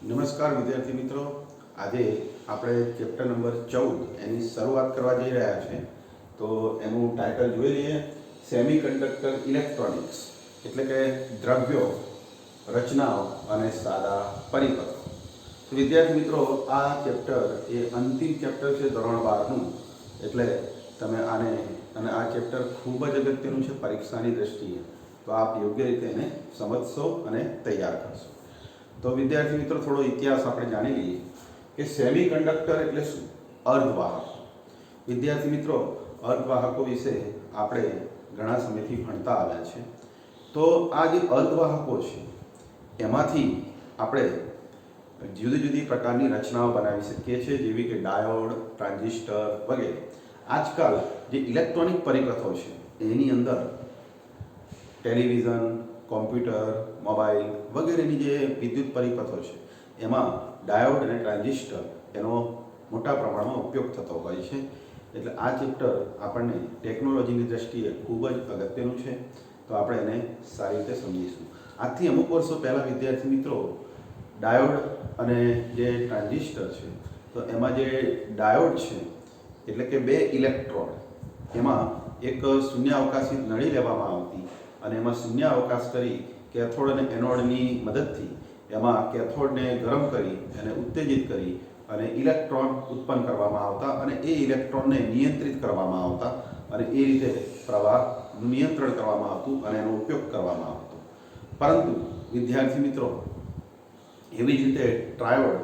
નમસ્કાર વિદ્યાર્થી મિત્રો, આજે આપણે ચેપ્ટર નંબર 14 એની શરૂઆત કરવા જઈ રહ્યા છે. તો એનું ટાઇટલ જોઈ લઈએ. સેમિકન્ડક્ટર ઇલેક્ટ્રોનિક્સ એટલે કે દ્રવ્યો, રચનાઓ અને સાદા પરિપથો. તો વિદ્યાર્થી મિત્રો, આ ચેપ્ટર એ અંતિમ ચેપ્ટર છે ધોરણ 12નું. એટલે તમે આને અને આ ચેપ્ટર ખૂબ જ અગત્યનું છે પરીક્ષાની દ્રષ્ટિએ. તો આપ યોગ્ય રીતે એને સમજશો અને તૈયાર કરશો. તો વિદ્યાર્થી મિત્રો, થોડો ઇતિહાસ આપણે જાણી લઈએ કે સેમિકન્ડક્ટર એટલે શું. અર્ધવાહકો. વિદ્યાર્થી મિત્રો, અર્ધવાહકો વિશે આપણે ઘણા સમયથી ભણતા આવ્યા છે. તો આ જે અર્ધવાહકો છે એમાંથી આપણે જુદી જુદી પ્રકારની રચનાઓ બનાવી શકીએ છીએ, જેવી કે ડાયોડ, ટ્રાન્ઝિસ્ટર વગેરે. આજકાલ જે ઇલેક્ટ્રોનિક પરિપથો છે એની અંદર ટેલિવિઝન, કોમ્પ્યુટર, મોબાઈલ વગેરેની જે વિદ્યુત પરિપથો છે એમાં ડાયોડ અને ટ્રાન્ઝિસ્ટર એનો મોટા પ્રમાણમાં ઉપયોગ થતો હોય છે. એટલે આ ચેપ્ટર આપણને ટેકનોલોજીની દ્રષ્ટિએ ખૂબ જ અગત્યનું છે. તો આપણે એને સારી રીતે સમજીશું. આજથી અમુક વર્ષો પહેલાં વિદ્યાર્થી મિત્રો, ડાયોડ અને જે ટ્રાન્ઝિસ્ટર છે તો એમાં જે ડાયોડ છે એટલે કે બે ઇલેક્ટ્રોડ, એમાં એક શૂન્યાવકાશી નળી લેવામાં આવતી અને એમાં શૂન્યાવકાશ કરી કેથોડ અને એનોડની મદદથી એમાં કેથોડને ગરમ કરી અને ઉત્તેજિત કરી અને ઇલેક્ટ્રોન ઉત્પન્ન કરવામાં આવતા અને એ ઇલેક્ટ્રોનને નિયંત્રિત કરવામાં આવતા અને એ રીતે પ્રવાહનું નિયંત્રણ કરવામાં આવતું અને એનો ઉપયોગ કરવામાં આવતો. પરંતુ વિદ્યાર્થી મિત્રો, એવી જ રીતે ટ્રાયોડ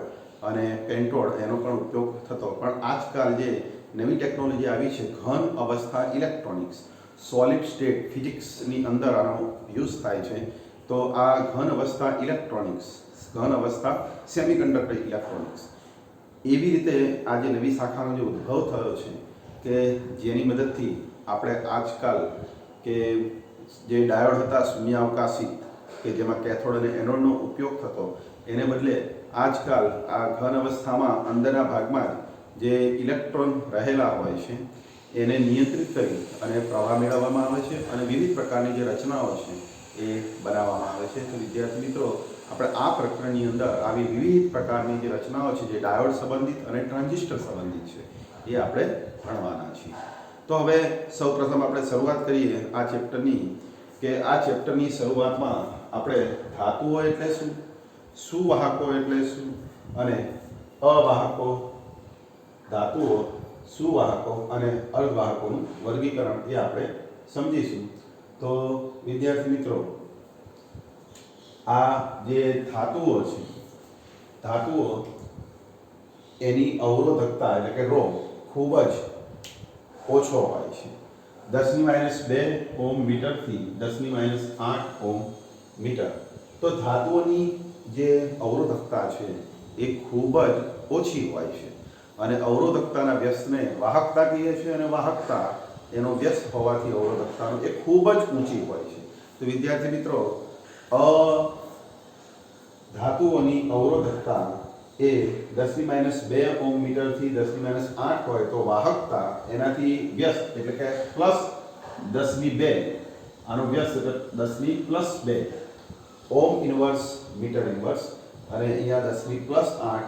અને પેન્ટોડ એનો પણ ઉપયોગ થતો. પણ આજકાલ જે નવી ટેકનોલોજી આવી છે, ઘન અવસ્થા ઇલેક્ટ્રોનિક્સ, સોલિડ સ્ટેટ ફિઝિક્સની અંદર આનો યુઝ થાય છે. તો આ ઘન અવસ્થા ઇલેક્ટ્રોનિક્સ, ઘન અવસ્થા સેમિકન્ડક્ટર ઇલેક્ટ્રોનિક્સ, એવી રીતે આ જે નવી શાખાનો જે ઉદ્ભવ થયો છે કે જેની મદદથી આપણે આજકાલ કે જે ડાયોડ હતા શૂન્યાવકાશી કે જેમાં કેથોડ અને એનોડનો ઉપયોગ થતો, એને બદલે આજકાલ આ ઘન અવસ્થામાં અંદરના ભાગમાં જે ઇલેક્ટ્રોન રહેલા હોય છે એને નિયંત્રિત કરી અને પ્રવાહ મેળવવામાં આવે છે અને વિવિધ પ્રકારની જે રચનાઓ છે એ બનાવવામાં આવે છે. તો વિદ્યાર્થી મિત્રો, આપણે આ પ્રકરણની અંદર આવી વિવિધ પ્રકારની જે રચનાઓ છે જે ડાયોડ સંબંધિત અને ટ્રાન્ઝિસ્ટર સંબંધિત છે એ આપણે ભણવાના છીએ. તો હવે સૌપ્રથમ આપણે શરૂઆત કરીએ આ ચેપ્ટરની કે આ ચેપ્ટરની શરૂઆતમાં આપણે ધાતુઓ એટલે શું, સુવાહકો એટલે શું અને અવાહકો, ધાતુઓ, સુવાહકો અને અર્ધવાહકોનું વર્ગીકરણ એ આપણે સમજીશું. તો વિદ્યાર્થી મિત્રો, આ જે ધાતુઓ છે, ધાતુઓ એની અવરોધકતા એટલે કે ρ ખૂબ જ ઓછો હોય છે. 10⁻² ઓહ્મ મીટરથી 10⁻8 ઓહ્મ મીટર. તો ધાતુઓની જે અવરોધકતા છે એ ખૂબ જ ઓછી હોય છે અને અવરોધકતાના વ્યસ્તને વાહકતા કહીએ છીએ અને વાહકતા એનો વ્યસ્ત હોવાથી અવરોધકતાનો એ ખૂબ જ ઊંચી હોય છે. તો વિદ્યાર્થી મિત્રો, ધાતુઓની અવરોધકતા એ 10⁻² ઓહ્મ મીટરથી 10⁻8 હોય તો વાહકતા એનાથી વ્યસ્ત એટલે કે +10⁻², આનો વ્યસ્ત એટલે 10⁻+2 ઓહ્મ ઇન્વર્સ મીટર ઇન્વર્સ અને અહીંયા 10⁻8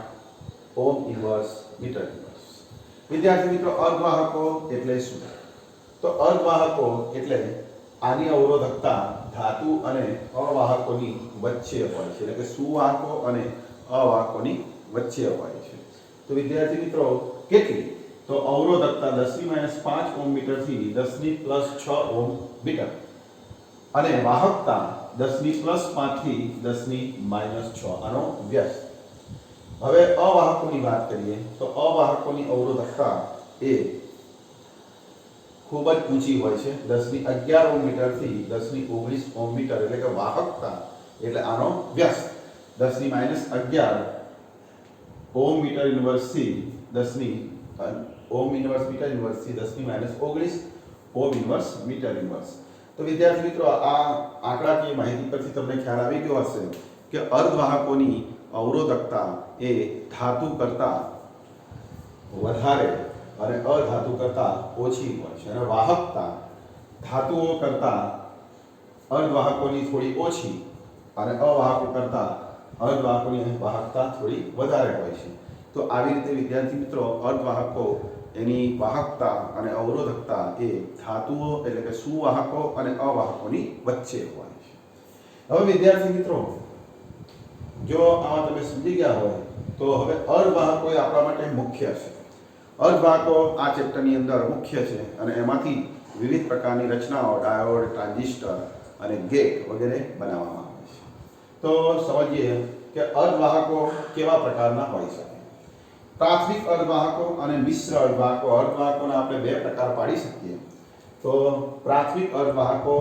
ઓહ્મ ઇન્વર્સ મીટર ઇન્વર્સ. વિદ્યાર્થી મિત્રો, અર્ધવાહકો એટલે શું? તો અર્ધવાહકો એટલે આની અવરોધકતા ધાતુ અને અવાહકોની વચ્ચે હોય છે, એટલે કે સુવાહકો અને અવાહકોની વચ્ચે હોય છે. તો વિદ્યાર્થી મિત્રો, કેટલી? તો અવરોધકતા 10⁻5 ઓહ્મ મીટરથી 10⁻6 ઓહ્મ મીટર અને વાહકતા 10⁻5 થી 10⁻6, આનો વ્યસ્ત. હવે અવાહકોની વાત કરીએ તો અવાહકોની અવરોધકતા એ ખૂબ જ ઊંચી હોય છે, 10⁻11 ઓહ્મ મીટરથી 10⁻19 ઓહ્મ મીટર, એટલે કે વાહકતા એટલે આનો વ્યસ્ત 10⁻11 ઓહ્મ મીટર ઇન્વર્સથી 10 ઓહ્મ ઇન્વર્સ મીટર ઇન્વર્સથી 10⁻19 ઓહ્મ ઇન્વર્સ મીટર ઇન્વર્સ. તો વિદ્યાર્થી મિત્રો, આ આંકડાકીય માહિતી પરથી તમને ખ્યાલ આવી ગયો હશે કે અર્ધવાહકોની અવરોધકતા એ ધાતુ કરતાં વધારે અને અધાતુ કરતાં ઓછી હોય છે અને વાહકતા ધાતુઓ કરતાં અર્ધવાહકોની થોડી ઓછી અને અવાહકો કરતાં અર્ધવાહકોની વાહકતા થોડી વધારે હોય છે. તો આવી રીતે વિદ્યાર્થી મિત્રો અર્ધવાહકો એની વાહકતા અને અવરોધકતા એ ધાતુઓ એટલે કે સુવાહકો અને અવાહકોની વચ્ચે હોય છે. હવે વિદ્યાર્થી મિત્રો જો આમાં તમે સમજી ગયા હોય તો હવે અર્ધવાહકો એ આપણા માટે મુખ્ય છે. અર્ધવાહકો આ ચેપ્ટરની અંદર મુખ્ય છે અને એમાંથી વિવિધ પ્રકારની રચનાઓ ડાયોડ, ટ્રાન્ઝિસ્ટર અને ગેટ વગેરે બનાવવામાં આવે છે. તો સમજીએ કે અર્ધવાહકો કેવા પ્રકારના હોઈ શકે. પ્રાથમિક અર્ધવાહકો અને મિશ્ર અર્ધવાહકો. અર્ધવાહકોના આપણે બે પ્રકાર પાડી શકીએ. તો પ્રાથમિક અર્ધવાહકો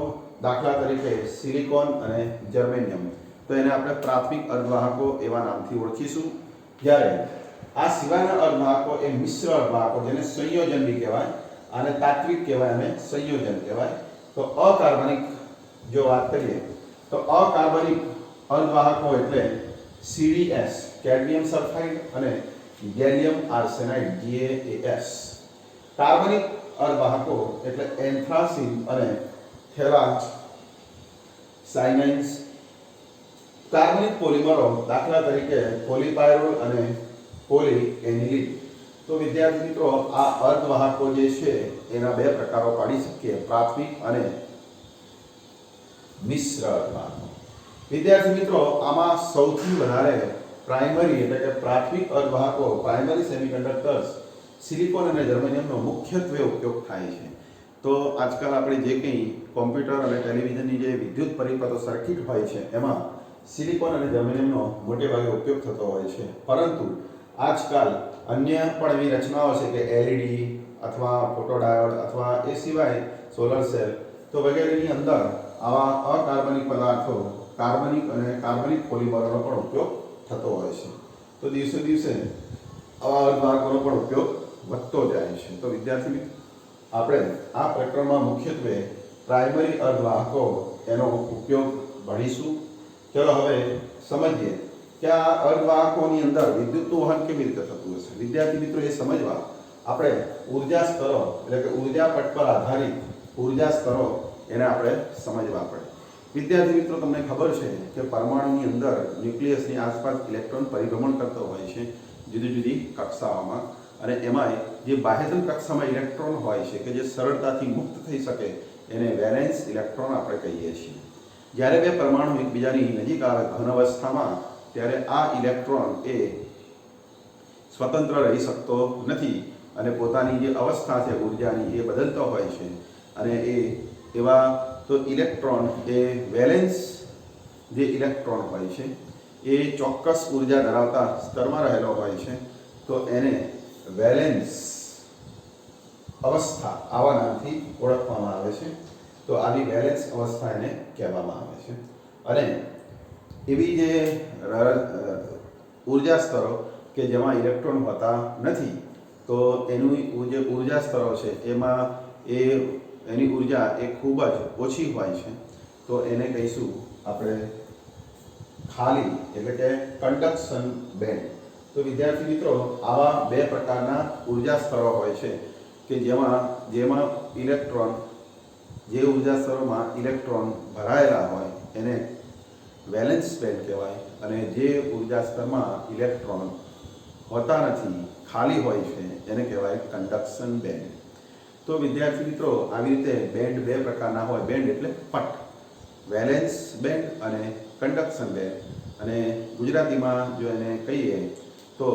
દાખલા તરીકે સિલિકોન અને જર્મેનિયમ, તો એને આપણે પ્રાથમિક અર્ધવાહકો એવા નામથી ઓળખીશું. જ્યારે આ સિવાયના અર્ધવાહકો એ મિશ્ર અર્ધવાહકો, જેને સંયોજન બી કહેવાય, આને તાત્વિક કહેવાય અને સંયોજન કહેવાય. તો અકાર્બનિક જો વાત કરીએ તો અકાર્બનિક અર્ધવાહકો એટલે CdS કેડમિયમ સલ્ફાઇડ અને ગેલિયમ આર્સેનાઇડ GaAs. કાર્બનિક અર્ધવાહકો એટલે એન્થ્રાસીન અને થેલાસાયનાઇન્સ. કાર્બનિક પોલિમરો દાખલા તરીકે પોલીપાયરોલ અને પોલીએનિલીન. તો વિદ્યાર્થી મિત્રો આ અર્ધવાહકો જે છે એના બે પ્રકારો પાડી શકીએ, પ્રાથમિક અને મિશ્ર અર્ધવાહકો. વિદ્યાર્થી મિત્રો આમાં સૌથી વધારે પ્રાઇમરી એટલે કે પ્રાથમિક અર્ધવાહકો, પ્રાઇમરી સેમિકન્ડક્ટર્સ સિલિકોન અને જર્મેનિયમનો મુખ્યત્વે ઉપયોગ થાય છે. તો આજકાલ આપણે જે કંઈ કોમ્પ્યુટર અને ટેલિવિઝનની જે વિદ્યુત પરિપથો સર્કિટ હોય છે એમાં સિલિકોન અને જર્મેનિયમનો મોટે ભાગે ઉપયોગ થતો હોય છે. પરંતુ આજકાલ અન્ય પણ એવી રચનાઓ છે કે LED અથવા ફોટોડાયોડ અથવા એ સિવાય સોલર સેલ તો વગેરેની અંદર આવા અકાર્બનિક પદાર્થો, કાર્બનિક અને કાર્બનિક પોલિમરોનો પણ ઉપયોગ થતો હોય છે. તો દિવસે દિવસે આવા અર્ધવાહકોનો પણ ઉપયોગ વધતો જાય છે. તો વિદ્યાર્થી આપણે આ પ્રકરણમાં મુખ્યત્વે પ્રાઇમરી અર્ધવાહકો એનો ઉપયોગ ભણીશું. ચલો હવે સમજીએ કે આ અર્ધવાહકોની અંદર વિદ્યુતનું વહન કેવી રીતે થતું હશે. વિદ્યાર્થી મિત્રો એ સમજવા આપણે ઉર્જા સ્તરો એટલે કે ઉર્જા પટ પર આધારિત ઉર્જા સ્તરો એને આપણે સમજવા પડે. વિદ્યાર્થી મિત્રો તમને ખબર છે કે પરમાણુની અંદર ન્યુક્લિયસની આસપાસ ઇલેક્ટ્રોન પરિભ્રમણ કરતો હોય છે જુદી જુદી કક્ષાઓમાં, અને એમાંય જે બાહ્યતમ કક્ષામાં ઇલેક્ટ્રોન હોય છે કે જે સરળતાથી મુક્ત થઈ શકે એને વેલેન્સ ઇલેક્ટ્રોન આપણે કહીએ છીએ. જ્યારે બે પરમાણુ એકબીજાની નજીક આવે ઘન અવસ્થામાં ત્યારે આ ઇલેક્ટ્રોન એ સ્વતંત્ર રહી શકતો નથી અને પોતાની જે અવસ્થા છે ઉર્જાની એ બદલતો હોય છે. અને એવા તો ઇલેક્ટ્રોન એ વેલેન્સ જે ઇલેક્ટ્રોન હોય છે એ ચોક્કસ ઉર્જા ધરાવતા સ્તરમાં રહેલો હોય છે. તો એને વેલેન્સ અવસ્થા આવા નામથી ઓળખવામાં આવે છે. તો આવી વેલેન્સ અવસ્થા એને કહેવામાં આવે છે. અને એવી જે ઉર્જા સ્તરો કે જેમાં ઇલેક્ટ્રોન હોતા નથી તો એનું જે ઉર્જા સ્તરો છે એમાં એની ઉર્જા એ ખૂબ જ ઓછી હોય છે. તો એને કહીશું આપણે ખાલી એટલે કે કન્ડક્શન બેન્ડ. તો વિદ્યાર્થી મિત્રો આવા બે પ્રકારના ઉર્જા સ્તરો હોય છે કે જેમાં ઇલેક્ટ્રોન, જે ઉર્જા સ્તરોમાં ઇલેક્ટ્રોન ભરાયેલા હોય એને વેલેન્સ બેન્ડ કહેવાય, અને જે ઉર્જા સ્તરમાં ઇલેક્ટ્રોન હોતા નથી, ખાલી હોય છે, એને કહેવાય કન્ડક્શન બેન્ડ. તો વિદ્યાર્થી મિત્રો આવી રીતે બેન્ડ બે પ્રકારના હોય. બેન્ડ એટલે પટ, વેલેન્સ બેન્ડ અને કન્ડક્શન બેન્ડ. અને ગુજરાતીમાં જો એને કહીએ તો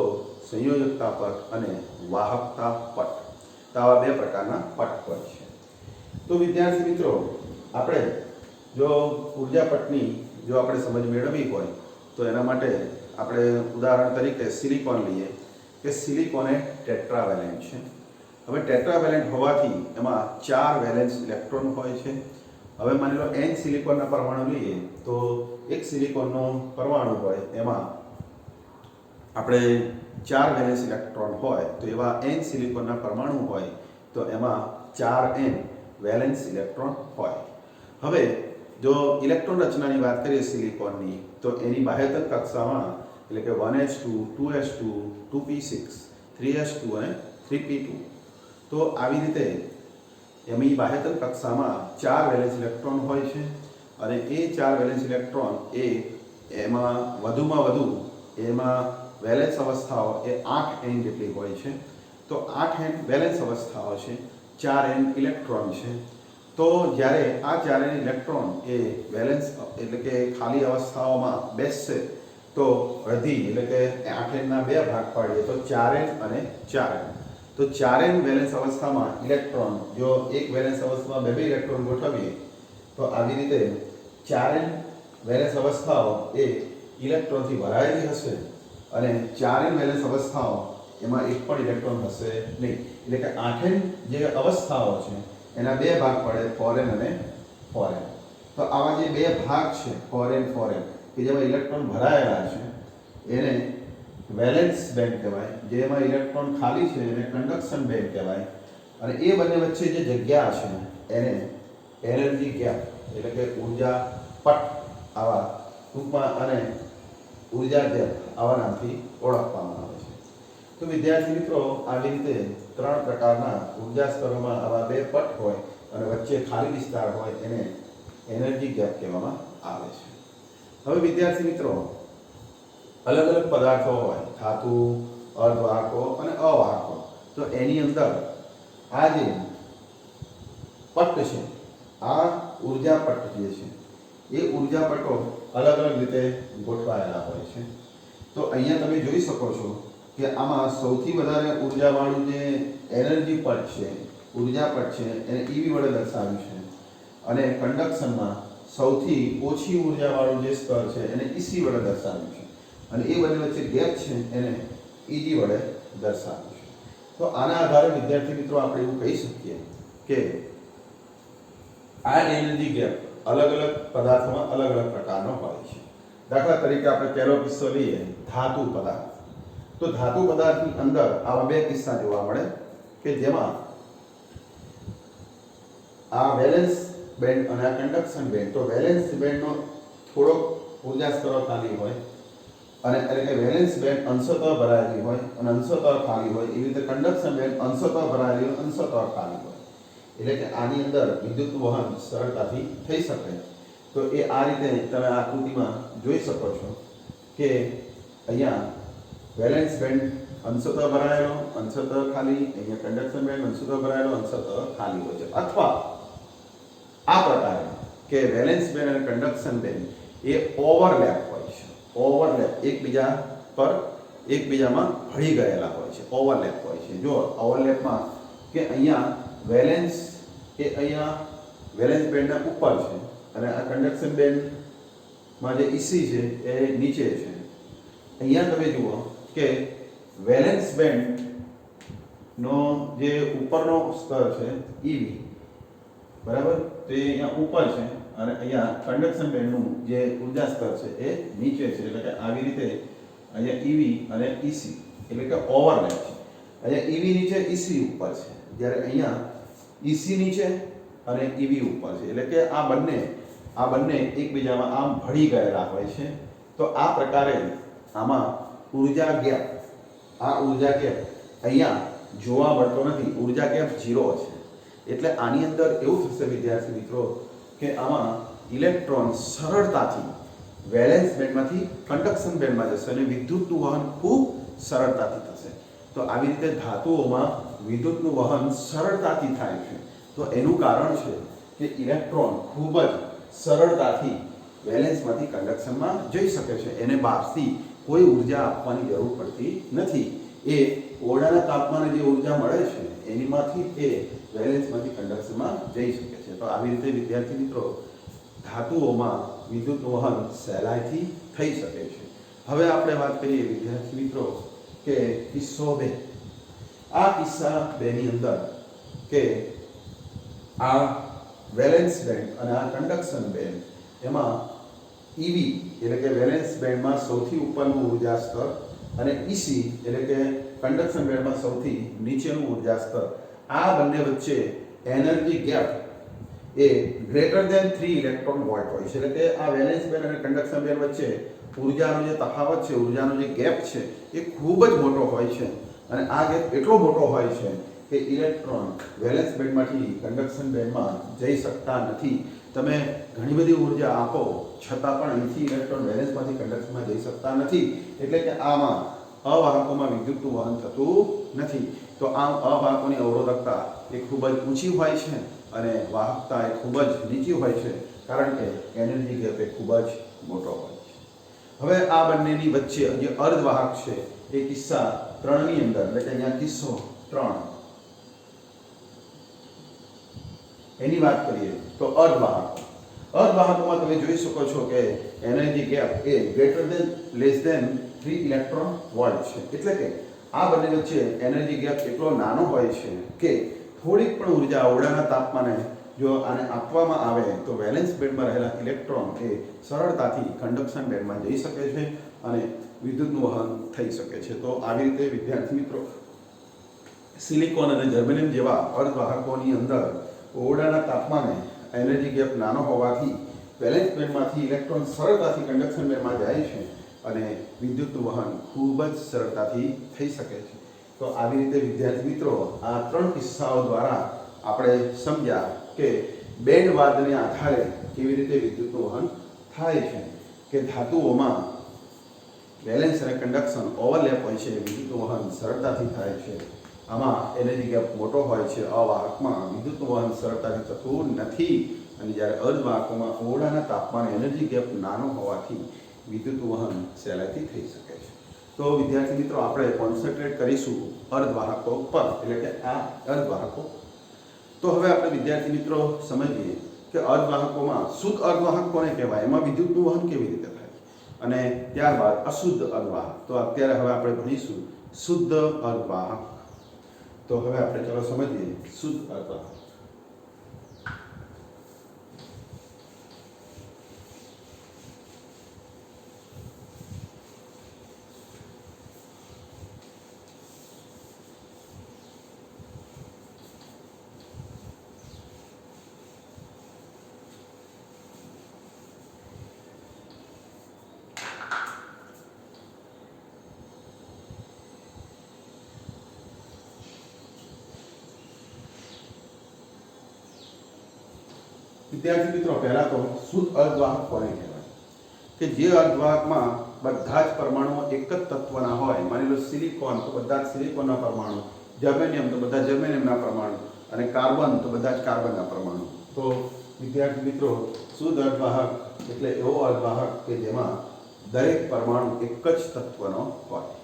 સંયોજકતા પટ અને વાહકતા પટ. તો આવા બે પ્રકારના પટ હોય છે. તો વિદ્યાર્થી મિત્રો આપણે જો ઉર્જા પટની જો આપણે સમજ મેળવવી હોય તો એના માટે આપણે ઉદાહરણ તરીકે સિલિકોન લઈએ કે સિલિકોન એ ટેટ્રાવેલેન્ટ છે. હવે ટેટ્રાવેલેન્ટ હોવાથી એમાં 4 વેલેન્સ ઇલેક્ટ્રોન હોય છે. હવે માની લો n સિલિકોનના પરમાણુ લઈએ તો એક સિલિકોનનો પરમાણુ હોય એમાં આપણે 4 વેલેન્સ ઇલેક્ટ્રોન હોય તો એવા n સિલિકોનના પરમાણુ હોય તો એમાં 4n વેલેન્સ ઇલેક્ટ્રોન હોય. હવે જો ઇલેક્ટ્રોન રચનાની વાત કરીએ સિલિકોનની તો એની બાહ્યતમ કક્ષામાં એટલે કે 1s2, 2s2, 2p6, 3s2 અને 3p2. તો આવી રીતે એમની બાહ્યતમ કક્ષામાં 4 વેલેન્સ ઇલેક્ટ્રોન હોય છે અને એ 4 વેલેન્સ ઇલેક્ટ્રોન એ એમાં વધુમાં વધુ એમાં વેલેન્સ અવસ્થાઓ એ 8n જેટલી હોય છે. તો 8n વેલેન્સ અવસ્થાઓ છે, 4n ઇલેક્ટ્રોન છે. તો જ્યારે આ 4n ઇલેક્ટ્રોન એ વેલેન્સ એટલે કે ખાલી અવસ્થાઓમાં બેસશે તો અડધી એટલે કે 8n ના બે ભાગ પાડીએ તો 4n અને 4n. તો 4n વેલેન્સ અવસ્થામાં ઇલેક્ટ્રોન, જો એક વેલેન્સ અવસ્થામાં બે ઇલેક્ટ્રોન ગોઠવીએ તો આવી રીતે 4n વેલેન્સ અવસ્થાઓ એ ઇલેક્ટ્રોનથી ભરાયેલી હશે અને 4n વેલેન્સ અવસ્થાઓ એમાં એક પણ ઇલેક્ટ્રોન હશે નહીં. એટલે કે 8n જે અવસ્થાઓ છે એના બે ભાગ પડે, 4n અને 4n. તો આવા જે બે ભાગ છે 4n 4n કે જેમાં ઇલેક્ટ્રોન ભરાયેલા છે એને વેલેન્સ બેન્ડ કહેવાય. જેમાં ઇલેક્ટ્રોન ખાલી છે એને કન્ડક્શન બેન્ડ કહેવાય. અને એ બંને વચ્ચે જે જગ્યા છે એને એનર્જી ગેપ એટલે કે ઉર્જા પટ આવા ટૂંકમાં અને ઉર્જા ગેપ આવા નામથી ઓળખવામાં આવે છે. તો વિદ્યાર્થી મિત્રો, આવી રીતે 3 પ્રકારના ઉર્જા સ્તરોમાં આવા બે પટ હોય અને વચ્ચે ખાલી વિસ્તાર હોય એને એનર્જી ગેપ કહેવામાં આવે છે. હવે વિદ્યાર્થી મિત્રો, અલગ અલગ પદાર્થો હોય, ધાતુ, અર્ધવાહકો અને અવાહકો. તો એની અંદર આ જે પટ છે, આ ઉર્જા પટ જે છે એ ઉર્જા પટો અલગ અલગ રીતે ગોઠવાયેલા હોય છે. તો અહીંયા તમે જોઈ શકો છો કે આમાં સૌથી વધારે ઉર્જાવાળું જે એનર્જી પટ છે, ઉર્જા પટ છે, એને ઈવી વડે દર્શાવ્યું છે. અને કન્ડક્શનમાં સૌથી ઓછી ઉર્જાવાળું જે સ્તર છે એને ઈસી વડે દર્શાવ્યું છે. અને એ બંને વચ્ચે ગેપ છે એને ઈજી વડે દર્શાવ્યું છે. તો આના આધારે વિદ્યાર્થી મિત્રો આપણે એવું કહી શકીએ કે આ એનર્જી ગેપ અલગ અલગ પદાર્થોમાં અલગ અલગ પ્રકારનો હોય છે. દાખલા તરીકે આપણે પહેલો કિસ્સો લઈએ, ધાતુ પદાર્થ. તો ધાતુ પદાર્થની અંદર આવા બે કિસ્સા જોવા મળે કે જેમાં આ વેલેન્સ બેન્ડ અને આ કન્ડક્શન બેન્ડ. તો વેલેન્સ બેન્ડનો થોડોક ઉર્જા સ્તરો ખાલી હોય અને એટલે કે વેલેન્સ બેન્ડ અંશતઃ ભરાયેલી હોય અને અંશતઃ ખાલી હોય. એવી રીતે કન્ડક્શન બેન્ડ અંશતઃ ભરાયેલી હોય, અંશતઃ ખાલી હોય. એટલે કે આની અંદર વિદ્યુતનું વહન સરળતાથી થઈ શકે. તો એ આ રીતે તમે આકૃતિમાં જોઈ શકો છો કે અહીંયા વેલેન્સ બેન્ડ અંશતઃ ભરાયેલો, અંશતઃ ખાલી. અહીંયા કન્ડક્શન બેન્ડ અંશતઃ ભરાયેલો, અંશતઃ ખાલી હોય છે. અથવા આ પ્રકારે કે વેલેન્સ બેન્ડ અને કન્ડક્શન બેન્ડ એ ઓવરલેપ હોય છે. ઓવરલેપ એકબીજામાં ભળી ગયેલા હોય છે, ઓવરલેપ હોય છે. જો ઓવરલેપમાં કે અહીંયા વેલેન્સ એ અહીંયા વેલેન્સ બેન્ડના ઉપર છે અને આ કન્ડક્શન બેન્ડમાં જે ઈસી છે એ નીચે છે. અહીંયા તમે જુઓ કે વેલેન્સ બેન્ડનો જે ઉપરનો સ્તર છે ઈવી, બરાબર, તો એ અહીંયા ઉપર છે અને અહીંયા કન્ડક્શન બેન્ડનું જે ઉર્જા સ્તર છે એ નીચે છે. એટલે કે આવી રીતે અહીંયા ઈવી અને ઈસી એટલે કે ઓવરલેપ છે. અહીંયા ઈવી નીચે, ઈસી ઉપર છે, જ્યારે અહીંયા ઈસી નીચે અને ઈવી ઉપર છે. એટલે કે આ બંને એકબીજામાં આમ ભળી ગયેલા હોય છે. તો આ પ્રકારે આમાં ઉર્જા ગેપ, આ ઉર્જા ગેપ અહીંયા જોવા મળતો નથી. ઉર્જા ગેપ 0 છે. એટલે આની અંદર એવું થશે વિદ્યાર્થી મિત્રો કે આમાં ઇલેક્ટ્રોન સરળતાથી વેલેન્સ બેન્ડમાંથી કન્ડક્શન બેન્ડમાં જશે અને વિદ્યુતનું વહન ખૂબ સરળતાથી થશે. તો આવી રીતે ધાતુઓમાં વિદ્યુતનું વહન સરળતાથી થાય છે. તો એનું કારણ છે કે ઇલેક્ટ્રોન ખૂબ જ સરળતાથી વેલેન્સમાંથી કન્ડક્શનમાં જઈ શકે છે. એને બહારથી કોઈ ઉર્જા આપવાની જરૂર પડતી નથી. એ ઓરડાના તાપમાને જે ઉર્જા મળે છે એનીમાંથી એ વેલેન્સમાંથી કન્ડક્શનમાં જઈ શકે છે. તો આવી રીતે વિદ્યાર્થી મિત્રો ધાતુઓમાં વિદ્યુતનું વહન સહેલાઈથી થઈ શકે છે. હવે આપણે વાત કરીએ વિદ્યાર્થી મિત્રો કે કિસ્સો 2. આ કિસ્સા 2 ની અંદર કે આ વેલેન્સ બેન્ડ અને આ કન્ડક્શન બેન્ડ એમાં ઈવી એટલે કે વેલેન્સ બેન્ડમાં સૌથી ઉપરનું ઉર્જા સ્તર અને ઈસી એટલે કે કન્ડક્શન બેન્ડમાં સૌથી નીચેનું ઉર્જા સ્તર, આ બંને વચ્ચે એનર્જી ગેપ એ ગ્રેટર ધેન 3 ઇલેક્ટ્રોન વોલ્ટ હોય છે. એટલે કે આ વેલેન્સ બેન્ડ અને કન્ડક્શન બેન્ડ વચ્ચે ઉર્જાનો જે તફાવત છે, ઉર્જાનો જે ગેપ છે એ ખૂબ જ મોટો હોય છે. અને આ ગેપ એટલો મોટો હોય છે કે ઇલેક્ટ્રોન વેલેન્સ બેન્ડમાંથી કન્ડક્શન બેન્ડમાં જઈ શકતા નથી. તમે ઘણી બધી ઉર્જા આપો છતાં પણ અહીંથી ઇલેક્ટ્રોન વેલેન્સમાંથી કંડક્શનમાં જઈ શકતા નથી, એટલે કે આમાં અવાહકોમાં વિદ્યુતનું વહન થતું નથી. તો આમ અવાહકોની અવરોધકતા એ ખૂબ જ ઊંચી હોય છે અને વાહકતા એ ખૂબ જ નીચી હોય છે, કારણ કે એનર્જી ગેપ એ ખૂબ જ મોટો હોય છે. હવે આ બંનેની વચ્ચે જે અર્ધવાહક છે એ કિસ્સા 3 ની અંદર, એટલે કે અહીંયા કિસ્સો 3 એની વાત કરીએ તો અર્ધવાહકોમાં તમે જોઈ શકો છો કે એનર્જી ગેપ એ greater than less than 3 electron volt છે. એટલે કે આ બંને વચ્ચે એનર્જી ગેપ એટલો નાનો હોય છે કે થોડીક પણ ઉર્જા ઓરડાના તાપમાને જો આને આપવામાં આવે તો વેલેન્સ બેન્ડમાં રહેલા ઇલેક્ટ્રોન એ સરળતાથી કન્ડક્શન બેન્ડમાં જઈ શકે છે અને વિદ્યુતનું વહન થઈ શકે છે. તો આવી રીતે વિદ્યાર્થી મિત્રો સિલિકોન અને જર્મેનિયમ જેવા અર્ધવાહકોની અંદર ઓરડાના તાપમાને એનર્જી ગેપ નાનો હોવાથી વેલેન્સ બેન્ડમાંથી ઇલેક્ટ્રોન સરળતાથી કન્ડક્શન બેન્ડમાં જાય છે અને વિદ્યુતનું વહન ખૂબ જ સરળતાથી થઈ શકે છે. તો આવી રીતે વિદ્યાર્થી મિત્રો આ 3 કિસ્સાઓ દ્વારા આપણે સમજ્યા કે બેન્ડ વાદને આધારે કેવી રીતે વિદ્યુતનું વહન થાય છે, કે ધાતુઓમાં વેલેન્સ અને કન્ડક્શન ઓવરલેપ હોય છે, વિદ્યુતનું વહન સરળતાથી થાય છે. આમાં એનર્જી ગેપ મોટો હોય છે, અવાહકમાં વિદ્યુતનું વહન સરળતાથી થતું નથી, અને જ્યારે અર્ધવાહકોમાં ઓરડાના તાપમાને એનર્જી ગેપ નાનો હોવાથી વિદ્યુતનું વહન સહેલાઈથી થઈ શકે છે. તો વિદ્યાર્થી મિત્રો આપણે કોન્સન્ટ્રેટ કરીશું અર્ધવાહકો પર, એટલે કે આ અર્ધવાહકો. તો હવે આપણે વિદ્યાર્થી મિત્રો સમજીએ કે અર્ધવાહકોમાં શુદ્ધ અર્ધવાહક કોને કહેવાય, એમાં વિદ્યુતનું વહન કેવી રીતે થાય, અને ત્યારબાદ અશુદ્ધ અર્ધવાહક. તો અત્યારે હવે આપણે ભણીશું શુદ્ધ અર્ધવાહક. તો હવે આપણે ચાલો સમજીએ શુદ્ધ અર્ધવાહક. વિદ્યાર્થી મિત્રો પહેલા તો શુદ્ધ અર્ધવાહક કોને કહેવાય, કે જે અર્ધવાહકમાં બધા જ પરમાણુઓ એક જ તત્વના હોય. માની લો સિલિકોન તો બધા જ સિલિકોનના પરમાણુ, જર્મેનિયમ તો બધા જર્મેનિયમના પરમાણુ, અને કાર્બન તો બધા જ કાર્બનના પરમાણુ. તો વિદ્યાર્થી મિત્રો શુદ્ધ અર્ધવાહક એટલે એવો અર્ધવાહક કે જેમાં દરેક પરમાણુ એક જ તત્વનો હોય.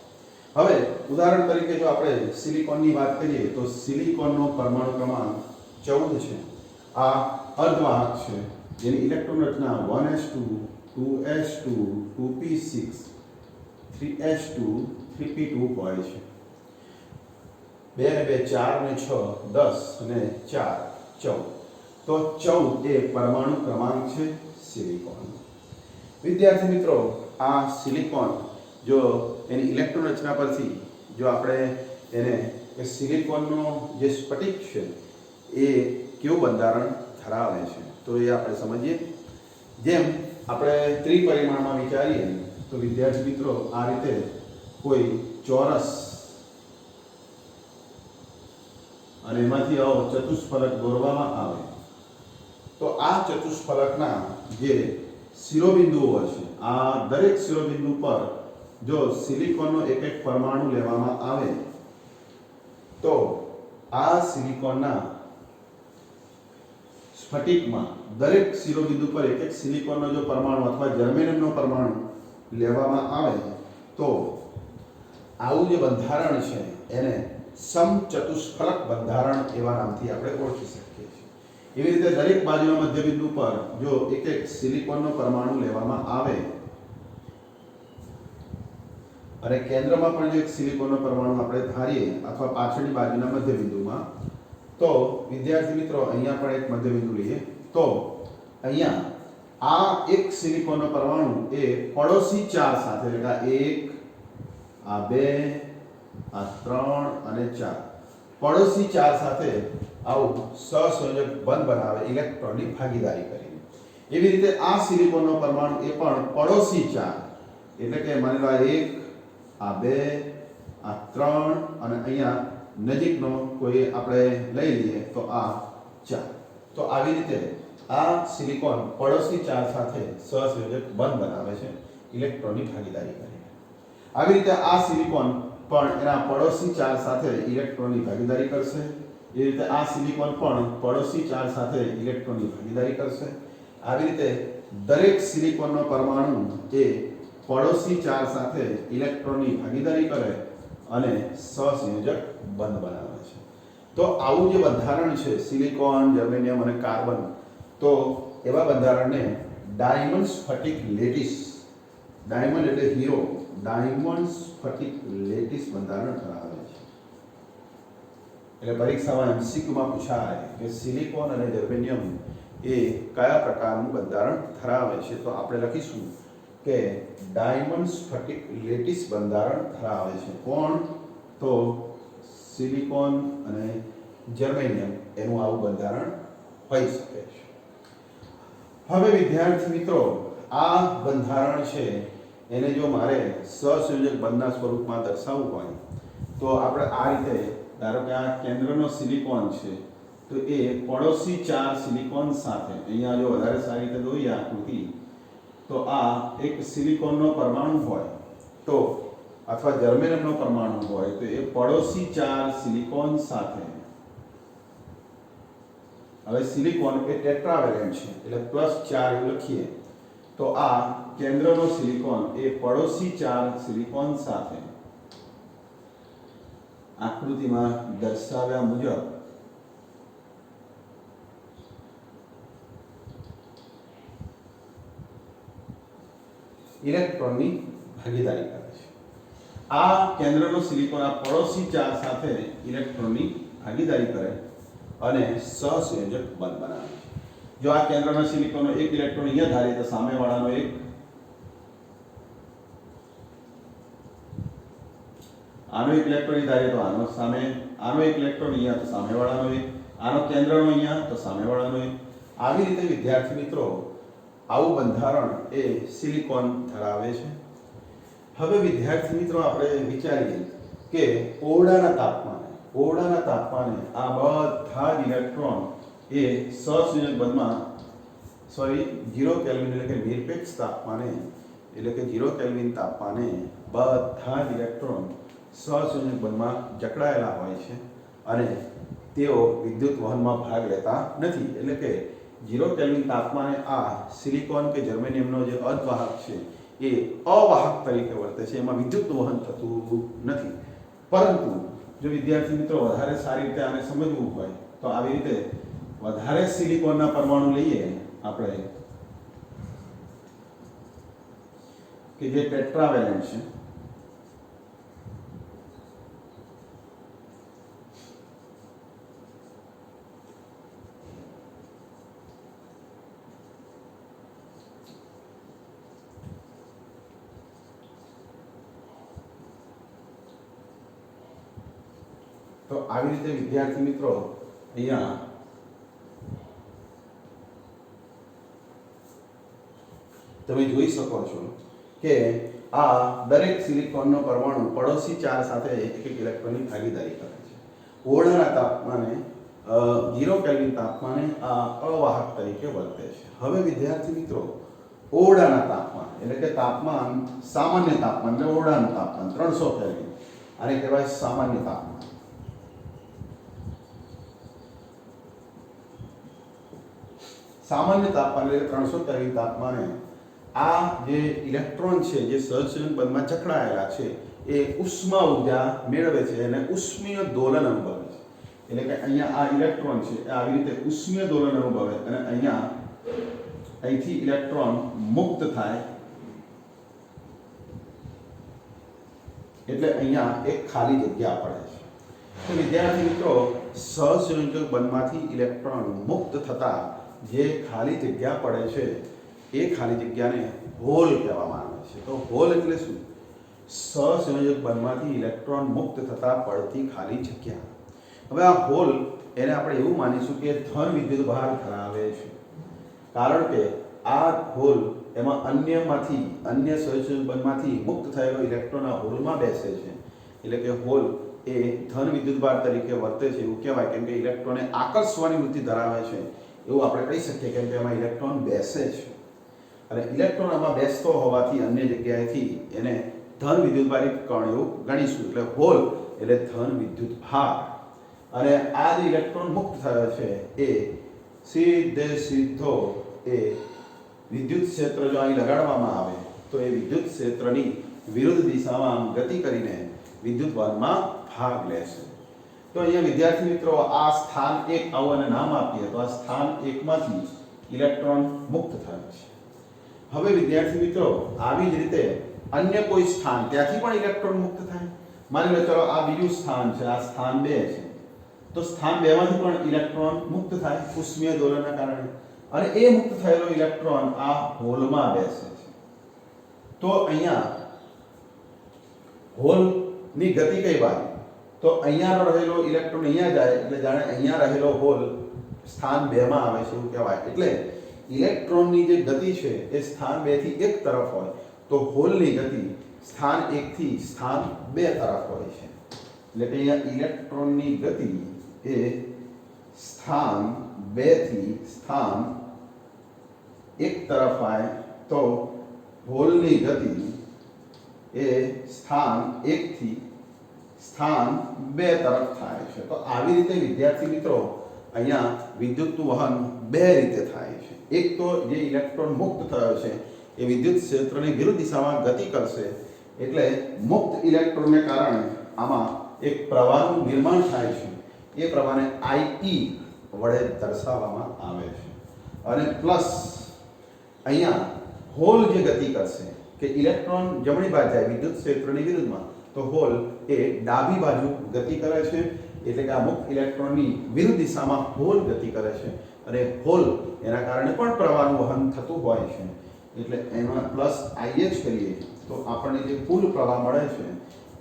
હવે ઉદાહરણ તરીકે જો આપણે સિલિકોનની વાત કરીએ તો સિલિકોનનો પરમાણુ ક્રમાંક 14 છે. આ અર્ધવાહક છે જેની ઇલેક્ટ્રોન રચના 1s2 2s2 2p6 3s2 3p2 હોય છે. 2 ને 2 4 ને 6 10 અને 4 14. તો 14 એ પરમાણુ ક્રમાંક છે સિલિકોન. વિદ્યાર્થી મિત્રો આ સિલિકોન જો એની ઇલેક્ટ્રોન રચના પરથી જો આપણે એને સિલિકોનનો જે સ્ફટિક છે એ કેવું બંધારણ ધરાવે છે તો એ આપણે સમજીએ. જેમ આપણે ત્રિપરિમાણમાં વિચારીએ તો વિદ્યાર્થી મિત્રો આ રીતે કોઈ ચોરસ અને એમાંથી આવો ચતુષ્ફલક દોરવામાં આવે તો આ ચતુષ્ફલકના જે શિરોબિંદુઓ છે, આ દરેક શિરોબિંદુ પર જો સિલિકોનનો એક એક પરમાણુ લેવામાં આવે તો આ સિલિકોનના સ્ફટિકમાં દરેક શિરોબિંદુ પર એક એક સિલિકોનનો જો પરમાણુ અથવા જર્મેનિયમનો પરમાણુ લેવામાં આવે તો આવું જે બંધારણ છે એને સમચતુષ્ફલક બંધારણ એવા નામથી આપણે ઓળખી શકીએ છીએ. એવી રીતે દરેક બાજુના મધ્યબિંદુ પર જો એક એક સિલિકોનનો પરમાણુ લેવામાં આવે અને કેન્દ્રમાં પણ જો એક સિલિકોનનો પરમાણુ આપણે ધારીએ અથવા પાછળની બાજુના મધ્યબિંદુમાં, તો વિદ્યાર્થી મિત્રો અહીંયા પણ એક મધ્યબિંદુ લઈએ તો અહીંયા આ એક સિલિકોનનો પરમાણુ એ પડોશી ચાર સાથે, એટલે આ 1 આ 2 આ 3 અને 4 પડોશી ચાર સાથે આવું સહસંયોજક બંધ બનાવે ઇલેક્ટ્રોનની ભાગીદારી કરીને. એવી રીતે આ સિલિકોનનો પરમાણુ એ પણ પડોશી ચાર, એટલે કે માની લો આ 1 આ 2 આ 3 અને અહીંયા નજીકનો કોઈ આપણે લઈ લઈએ તો આ 4. તો આવી રીતે આ સિલિકોન પડોશી ચાર સાથે સહસંયોજક બંધ બનાવે છે ઇલેક્ટ્રોનની ભાગીદારી કરીને. આવી રીતે આ સિલિકોન પણ એના પડોશી ચાર સાથે ઇલેક્ટ્રોનની ભાગીદારી કરશે. એ રીતે આ સિલિકોન પણ પડોશી ચાર સાથે ઇલેક્ટ્રોનની ભાગીદારી કરશે. આવી રીતે દરેક સિલિકોનનો પરમાણુ એ પડોશી ચાર સાથે ઇલેક્ટ્રોનની ભાગીદારી કરે અને સહસંયોજક બંધ બનાવે છે. તો આવું જે બંધારણ છે સિલિકોન, જર્મેનિયમ અને કાર્બન, તો એવા બંધારણને ડાયમંડ સ્ફટિક લેટિસ, ડાયમંડ એટલે હીરો, ડાયમંડ સ્ફટિક લેટિસ બંધારણ ધરાવે છે. એટલે પરીક્ષામાં એમસીક્યુમાં પૂછાય કે સિલિકોન અને જર્મેનિયમ એ કયા પ્રકારનું બંધારણ ધરાવે છે, તો આપણે લખીશું કે ડાયમંડ સ્ફટિક લેટિસ બંધારણ ધરાવે છે. કોણ? તો સિલિકોન અને જર્મેનિયમ એનું આવું બંધારણ હોઈ શકે છે. હવે વિદ્યાર્થી મિત્રો, આ બંધારણ છે એને જો મારે સહસંયોજક બંધના સ્વરૂપમાં દર્શાવવું હોય તો આપણે આ રીતે, ધારો કે આ કેન્દ્રનો સિલિકોન છે તો એ પડોશી ચાર સિલિકોન સાથે, અહીંયા જો વધારે સારી રીતે દોરીએ આકૃતિ, તો આ એક સિલિકોનનો પરમાણુ હોય તો અથવા જર્મેનિયમનો પરમાણુ હોય તો એ પડોશી ચાર સિલિકોન સાથે, હવે સિલિકોન એ ટેટ્રાવેલેન્ટ છે એટલે +4 એવું લખીએ તો આ કેન્દ્રનો સિલિકોન એ પડોશી ચાર સિલિકોન સાથે આકૃતિમાં દર્શાવ્યા મુજબ ઇલેક્ટ્રોનની ભાગીદારી કરે છે. આ કેન્દ્રનો સિલિકોન આ પડોશી ચાર સાથે ઇલેક્ટ્રોનની ભાગીદારી કરે અને સહસંયોજક બંધ બનાવે છે. જો આ કેન્દ્રનો સિલિકોનનો એક ઇલેક્ટ્રોન અહીંયા ધારીએ તો સામેવાળાનો એક, આનો એક ઇલેક્ટ્રોન ધારીએ તો આનો સામે, આનો એક ઇલેક્ટ્રોન અહીંયા તો સામેવાળાનો એક, આનો કેન્દ્રનો અહીંયા તો સામેવાળાનો એક. આવી રીતે વિદ્યાર્થી મિત્રો આવું બંધારણ એ સિલિકોન ધરાવે છે. હવે વિદ્યાર્થી મિત્રો આપણે વિચારીએ કે ઓરડાના તાપમાને આ બધા જ ઇલેક્ટ્રોન એ સહસંયોજક બંધમાં, 0 કેલ્વિન એટલે કે નિરપેક્ષ તાપમાને, એટલે કે 0 કેલ્વિન તાપમાને બધા જ ઇલેક્ટ્રોન સહસંયોજક બંધમાં જકડાયેલા હોય છે અને તેઓ વિદ્યુત વહનમાં ભાગ લેતા નથી. એટલે કે 0 કેલ્વિન તાપમાને આ સિલિકોન કે જર્મેનિયમનો જે અર્ધવાહક છે એ અવાહક તરીકે વર્તે છે, એમાં વિદ્યુત વહન થતું નથી. પરંતુ જો વિદ્યાર્થી મિત્રો વધારે સારી રીતે આને સમજવું હોય તો આવી રીતે વધારે સિલિકોનના પરમાણુ લઈએ આપણે કે જે ટેટ્રાવેલેન્ટ છે, તો આવી રીતે વિદ્યાર્થી મિત્રો અહીંયા તમે જોઈ શકો છો કે આ દરેક સિલિકોનનો પરમાણુ પડોશી ચાર સાથે એક ઇલેક્ટ્રોનની ભાગીદારી કરે છે. ઓરડાના તાપમાને 0 કેલ્વિન તાપમાને આ અવાહક તરીકે વર્તે છે. હવે વિદ્યાર્થી મિત્રો ઓરડાના તાપમાન એટલે કે તાપમાન, સામાન્ય તાપમાન એટલે ઓરડાનું તાપમાન 300 કેલ્વિન, આને કહેવાય સામાન્ય તાપમાન. સામાન્ય તાપમાન એટલે 300 કેલ્વિન તાપમાને આ જે ઇલેક્ટ્રોન છે જે સહસંયોજક બંધમાં જકડાયેલા છે એ ઉષ્મા ઉર્જા મેળવે છે અને ઉષ્મીય દોલન અનુભવે છે. એટલે કે અહીંયા આ ઇલેક્ટ્રોન છે એ આવી રીતે ઉષ્મીય દોલન અનુભવે અને અહીંથી ઇલેક્ટ્રોન મુક્ત થાય એટલે અહીંયા એક ખાલી જગ્યા પડે છે. તો વિદ્યાર્થી મિત્રો સહસંયોજક બંધમાંથી ઇલેક્ટ્રોન મુક્ત થતા જે ખાલી જગ્યા પડે છે એ ખાલી જગ્યાને હોલ કહેવામાં આવે છે. તો હોલ એટલે શું? સહસંયોજક બંધમાંથી ઇલેક્ટ્રોન મુક્ત થતા પડતી ખાલી જગ્યા. હવે આ હોલ એને આપણે એવું માનીશું કે ધન વિદ્યુતભાર ધરાવે છે, કારણ કે આ હોલ એમાં અન્ય સહસંયોજક બંધમાંથી મુક્ત થયેલો ઇલેક્ટ્રોન આ હોલમાં બેસે છે. એટલે કે હોલ એ ધન વિદ્યુતભાર તરીકે વર્તે છે એવું કહેવાય, કેમ કે ઇલેક્ટ્રોનને આકર્ષવાની વૃત્તિ ધરાવે છે એવું આપણે કહી શકીએ, કેમ કે એમાં ઇલેક્ટ્રોન બેસે છે અને ઇલેક્ટ્રોન આમાં બેસતો હોવાથી અન્ય જગ્યાએથી એને ધન વિદ્યુતભારી કણ એવું ગણીશું. એટલે હોલ એટલે ધન વિદ્યુત ભાર. અને આ જે ઇલેક્ટ્રોન મુક્ત થયો છે એ સીધો એ વિદ્યુત ક્ષેત્ર જો અહીં લગાડવામાં આવે તો એ વિદ્યુત ક્ષેત્રની વિરુદ્ધ દિશામાં ગતિ કરીને વિદ્યુતવાહનમાં ભાગ લેશે. તો અહીંયા વિદ્યાર્થી મિત્રો આ સ્થાન 1 આવું અને નામ આપીએ તો આ સ્થાન 1 માંથી ઇલેક્ટ્રોન મુક્ત થયો છે. હવે વિદ્યાર્થી મિત્રો આવી જ રીતે અન્ય કોઈ સ્થાન ત્યાંથી પણ ઇલેક્ટ્રોન મુક્ત થાય. માની લો ચલો આ બીજું સ્થાન છે, આ સ્થાન 2 છે, તો સ્થાન 2 માંથી પણ ઇલેક્ટ્રોન મુક્ત થાય ઉષ્મીય દોલનના કારણે, અને એ મુક્ત થયેલો ઇલેક્ટ્રોન આ હોલમાં બેસે છે. તો અહીંયા હોલની ગતિ કઈ બાજુ? તો અહીંયા રહેલો ઇલેક્ટ્રોન અહીંયા જાય એટલે જાણે અહીંયા રહેલો હોલ સ્થાન 2 માં આવે છે એવું કહેવાય. એટલે ઇલેક્ટ્રોનની જે ગતિ છે એ સ્થાન 2 થી 1 તરફ હોય તો હોલની ગતિ સ્થાન 1 થી સ્થાન 2 તરફ હોય છે. એટલે કે અહીંયા ઇલેક્ટ્રોનની ગતિ એ સ્થાન 2 થી સ્થાન 1 તરફ આવે તો હોલની ગતિ એ સ્થાન 1 થી સ્થાન 2 તરફ થાય છે. તો આવી રીતે વિદ્યાર્થી મિત્રો અહીંયા વિદ્યુતનું વહન 2 રીતે થાય છે. એક તો જે ઇલેક્ટ્રોન મુક્ત થયો છે એ વિદ્યુત ક્ષેત્રની વિરુદ્ધ દિશામાં ગતિ કરશે એટલે મુક્ત ઇલેક્ટ્રોનને કારણે આમાં એક પ્રવાહનું નિર્માણ થાય છે. એ પ્રવાહને IE વડે દર્શાવવામાં આવે છે. અને પ્લસ અહીંયા હોલ જે ગતિ કરશે કે ઇલેક્ટ્રોન જમણી બાજુ જાય વિદ્યુત ક્ષેત્રની વિરુદ્ધમાં તો હોલ એ ડાબી બાજુ ગતિ કરે છે. એટલે કે આ મુક્ત ઇલેક્ટ્રોનની વિરુદ્ધ દિશામાં હોલ ગતિ કરે છે અને હોલ એના કારણે પણ પ્રવાહનું વહન થતું હોય છે. એટલે એમાં પ્લસ IH કરીએ તો આપણને જે કુલ પ્રવાહ મળે છે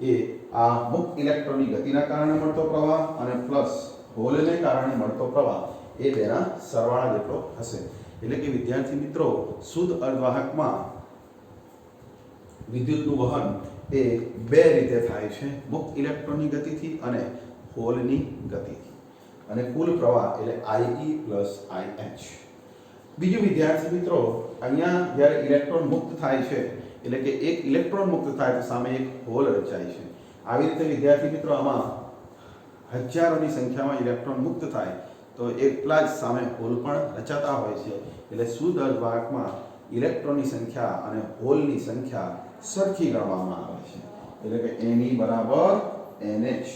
એ આ મુક્ત ઇલેક્ટ્રોનની ગતિના કારણે મળતો પ્રવાહ અને પ્લસ હોલને કારણે મળતો પ્રવાહ એ બેના સરવાળા જેટલો હશે. એટલે કે વિદ્યાર્થી મિત્રો શુદ્ધ અર્ધવાહકમાં વિદ્યુતનું વહન એ 2 રીતે થાય છે, મુક્ત ઇલેક્ટ્રોનની ગતિથી અને હોલની ગતિથી. અને કુલ પ્રવાહ એટલે IE પ્લસ IH. બીજું વિદ્યાર્થી મિત્રો અહીંયા જ્યારે ઇલેક્ટ્રોન મુક્ત થાય છે એટલે કે એક ઇલેક્ટ્રોન મુક્ત થાય તો સામે એક હોલ રચાય છે. આવી રીતે વિદ્યાર્થી મિત્રો આમાં હજારોની સંખ્યામાં ઇલેક્ટ્રોન મુક્ત થાય તો એટલા જ સામે હોલ પણ રચાતા હોય છે. એટલે શુદ્ધ અર્ધવાહકમાં ઇલેક્ટ્રોનની સંખ્યા અને હોલની સંખ્યા સરખી ગણવામાં આવે છે. એટલે કે Ne બરાબર NH.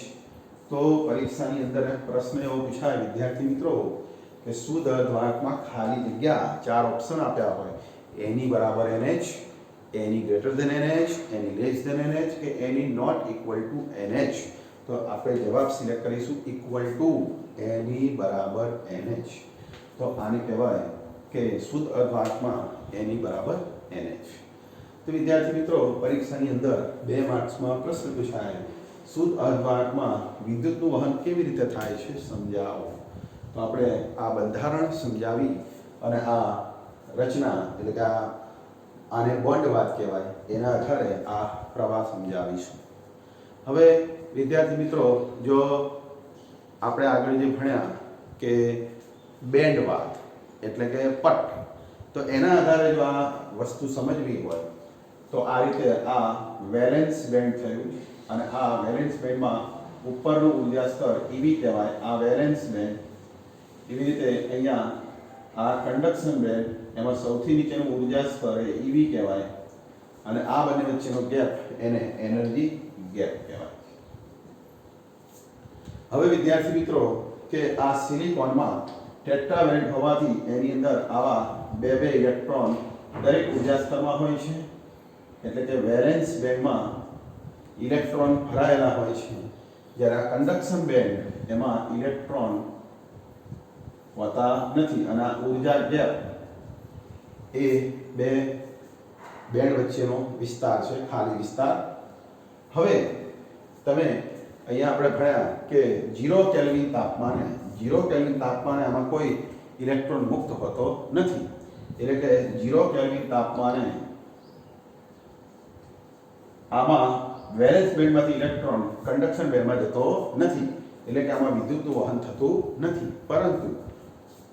તો પરીક્ષાની અંદર પ્રશ્ન એવો પૂછાય વિદ્યાર્થી મિત્રો કે શુદ્ધ અર્ધવાહકમાં ખાલી જગ્યા 4 ઓપ્શન આપ્યા હોય Ne બરાબર NH, Ne greater than NH, Ne less than NH કે Ne not equal to NH. તો આપણે જવાબ સિલેક્ટ કરીશું ઇક્વલ ટુ Ne બરાબર NH. તો આને કહેવાય કે શુદ્ધ અર્ધવાહકમાં Ne બરાબર NH. તો વિદ્યાર્થી મિત્રો પરીક્ષાની અંદર 2 માર્ક્સમાં પ્રશ્ન પૂછાય શુદ્ધ અર્ધવાહકમાં વિદ્યુતનું વહન કેવી રીતે થાય છે સમજાવો. તો આપણે આ બંધારણ સમજાવી અને આ રચના એટલે કે આને બોન્ડ વાત કહેવાય એના આધારે આ પ્રવાહ સમજાવીશું. હવે વિદ્યાર્થી મિત્રો જો આપણે આગળ જે ભણ્યા કે બેન્ડ વાત એટલે કે પટ, તો એના આધારે જો આ વસ્તુ સમજવી હોય તો આ રીતે આ વેલેન્સ બેન્ડ થયું અને આ વેલેન્સ બેન્ડમાં ઉપરનું ઉર્જા સ્તર EV કહેવાય. આ વેલેન્સ બેન્ડ એવી રીતે અહીંયા આ કન્ડક્શન બેન્ડ એમાં સૌથી નીચેનું ઉર્જા સ્તર એ EV કહેવાય અને આ બંને વચ્ચેનો ગેપ એને એનર્જી ગેપ કહેવાય. હવે વિદ્યાર્થી મિત્રો કે આ સિલિકોનમાં ટેટ્રાવેલેન્ટ હોવાથી એની અંદર આવા 2 ઇલેક્ટ્રોન દરેક ઉર્જા સ્તરમાં હોય છે. એટલે કે વેલેન્સ બેન્ડમાં ઇલેક્ટ્રોન ભરાયેલા હોય છે, જ્યારે આ કન્ડક્શન બેન્ડ એમાં ઇલેક્ટ્રોન હોતા નથી અને આ ઉર્જા ગેપ એ 2 બેન્ડ વચ્ચેનો વિસ્તાર છે, ખાલી વિસ્તાર. હવે તમે અહીંયા આપણે ભણ્યા કે 0 કેલ્વિન તાપમાને આમાં કોઈ ઇલેક્ટ્રોન મુક્ત હોતો નથી. એટલે કે 0 કેલ્વિન તાપમાને આમાં વેલેન્સ બેન્ડમાંથી ઇલેક્ટ્રોન કન્ડક્શન બેન્ડમાં જતો નથી. એટલે કે આમાં વિદ્યુતનું વહન થતું નથી. પરંતુ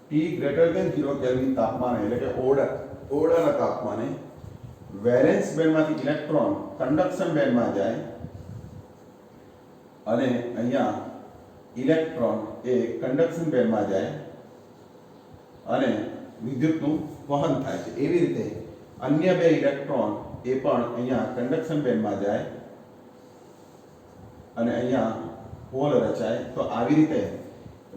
T ગ્રેટર દેન 0 કેલ્વિન તાપમાને એટલે કે ઓરડાના તાપમાને વેલેન્સ બેન્ડમાંથી ઇલેક્ટ્રોન કન્ડક્શન બેન્ડમાં જાય અને અહીંયા ઇલેક્ટ્રોન એ કન્ડક્શન બેન્ડમાં જાય અને વિદ્યુતનું વહન થાય છે. એવી રીતે અન્ય બે ઇલેક્ટ્રોન એ પણ અહીંયા કન્ડક્શન બેન્ડમાં જાય અને અહીંયા હોલ રચાય. તો આવી રીતે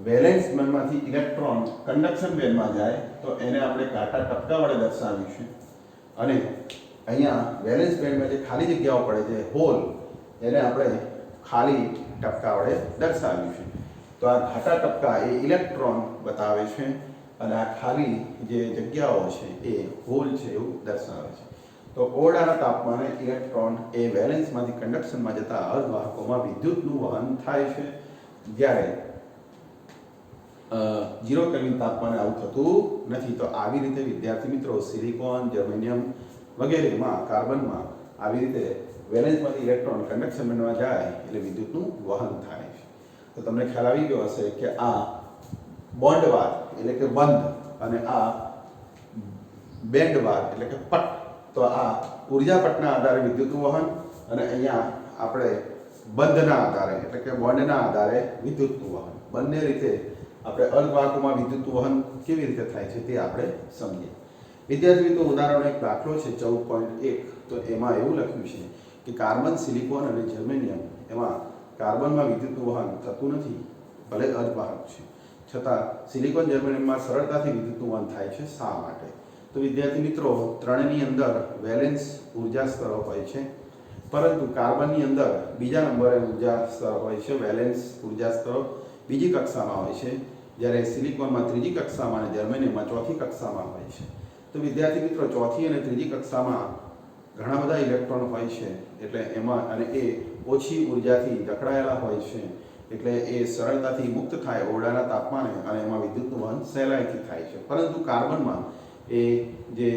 વેલેન્સ બેન્ડમાંથી ઇલેક્ટ્રોન કન્ડક્શન બેન્ડમાં જાય તો એને આપણે કાંટા ટપકા વડે દર્શાવીશું અને અહીંયા વેલેન્સ બેન્ડમાં જે ખાલી જગ્યાઓ પડે છે હોલ એને આપણે ખાલી ટપકા વડે દર્શાવીશું. તો આ ઘાટા ટપકા એ ઇલેક્ટ્રોન બતાવે છે અને આ ખાલી જે જગ્યાઓ છે એ હોલ છે એવું દર્શાવે છે. તો ઓરડાના તાપમાને ઇલેક્ટ્રોન એ વેલેન્સમાંથી કન્ડક્શનમાં જતા અર્ધવાહકોમાં વિદ્યુતનું વહન થાય છે. જ્યારે 0 કેલ્વિન તાપમાને આવું થતું નથી. તો આવી રીતે વિદ્યાર્થી મિત્રો સિલિકોન, જર્મેનિયમ વગેરેમાં કાર્બનમાં આવી રીતે વેલેન્સમાંથી ઇલેક્ટ્રોન કન્ડક્શન બેન્ડમાં જાય એટલે વિદ્યુતનું વહન થાય છે. તો તમને ખ્યાલ આવી ગયો હશે કે આ બોન્ડ વાર એટલે કે બંધ અને આ બેન્ડ વાર એટલે કે પટ. તો આ ઉર્જા પટના આધારે વિદ્યુતનું વહન અને અહીંયા આપણે બંધના આધારે એટલે કે બોન્ડના આધારે વિદ્યુતનું વહન. બંને રીતે આપણે અર્ધવાહકોમાં વિદ્યુતનું વહન કેવી રીતે થાય છે તે આપણે સમજીએ. વિદ્યાર્થી મિત્રો ઉદાહરણ એક દાખલો છે 14.1. તો એમાં એવું લખ્યું છે કે કાર્બન, સિલિકોન અને જર્મેનિયમ એમાં કાર્બનમાં વિદ્યુતનું વહન થતું નથી, ભલે અર્ધવાહક છે છતાં સિલિકોન, જર્મેનિયમમાં સરળતાથી વિદ્યુતનું વહન થાય છે. શા માટે? તો વિદ્યાર્થી મિત્રો ત્રણની અંદર વેલેન્સ ઉર્જા સ્તરો હોય છે, પરંતુ કાર્બનની અંદર બીજા નંબરે ઉર્જા સ્તર હોય છે. વેલેન્સ ઉર્જા સ્તરો બીજી કક્ષામાં હોય છે, જ્યારે સિલિકોનમાં ત્રીજી કક્ષામાં અને જર્મેનિયમમાં ચોથી કક્ષામાં હોય છે. તો વિદ્યાર્થી મિત્રો ચોથી અને ત્રીજી કક્ષામાં ઘણા બધા ઇલેક્ટ્રોન હોય છે એટલે એમાં અને એ ઓછી ઉર્જાથી જકડાયેલા હોય છે એટલે એ સરળતાથી મુક્ત થાય ઓરડાના તાપમાને અને એમાં વિદ્યુતનું વહન સહેલાઈથી થાય છે. પરંતુ કાર્બનમાં એ જે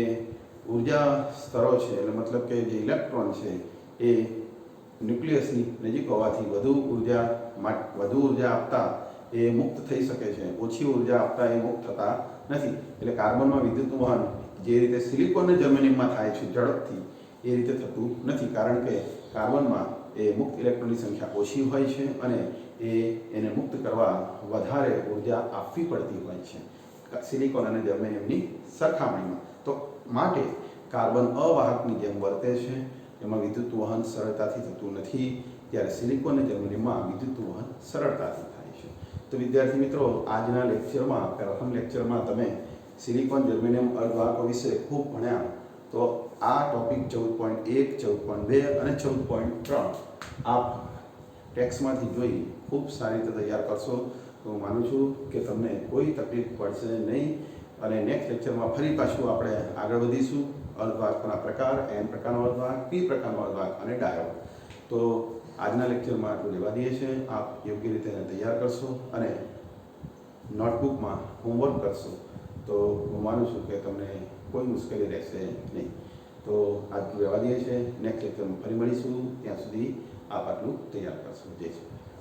ઉર્જા સ્તરો છે એટલે મતલબ કે જે ઇલેક્ટ્રોન છે એ ન્યુક્લિયસની નજીક હોવાથી વધુ ઉર્જા આપતા એ મુક્ત થઈ શકે છે, ઓછી ઉર્જા આપતા એ મુક્ત થતા નથી. એટલે કાર્બનમાં વિદ્યુતનું વહન જે રીતે સિલિકોન અને જર્મેનિયમમાં થાય છે ઝડપથી એ રીતે થતું નથી, કારણ કે કાર્બનમાં એ મુક્ત ઇલેક્ટ્રોનની સંખ્યા ઓછી હોય છે અને એને મુક્ત કરવા વધારે ઉર્જા આપવી પડતી હોય છે સિલિકોન અને જર્મેનિયમની સરખામણીમાં. તો માટે કાર્બન અવાહકની જેમ વર્તે છે, એમાં વિદ્યુત વહન સરળતાથી થતું નથી, ત્યારે સિલિકોન અને જર્મેનિયમમાં વિદ્યુત વહન સરળતાથી થાય છે. તો વિદ્યાર્થી મિત્રો આજના લેક્ચરમાં, પ્રથમ લેક્ચરમાં તમે સિલિકોન, જર્મેનિયમ અર્ધવાહકો વિશે ખૂબ ભણ્યા. તો આ ટોપિક 14.1, 14.2 અને 14.3 આપ ટેક્સ્ટમાંથી જોઈ ખૂબ સારી રીતે તૈયાર કરશો તો હું માનું છું કે તમને કોઈ તકલીફ પડશે નહીં અને નેક્સ્ટ લેક્ચરમાં ફરી પાછું આપણે આગળ વધીશું. અર્ધવાહકના પ્રકાર, N પ્રકારનો અર્ધવાહક, P પ્રકારનો અર્ધવાહક અને ડાયોડ. તો આજના લેક્ચરમાં આટલું લેવા દઈએ છીએ. આપ યોગ્ય રીતે એને તૈયાર કરશો અને નોટબુકમાં હોમવર્ક કરશો તો હું માનું છું કે તમને કોઈ મુશ્કેલી રહેશે નહીં. તો આટલું રહેવા દઈએ છીએ. નેક્સ્ટ લેક્ચરમાં ફરી મળીશું. ત્યાં સુધી આપ આટલું તૈયાર કરશો. જય શ્રી કૃષ્ણ.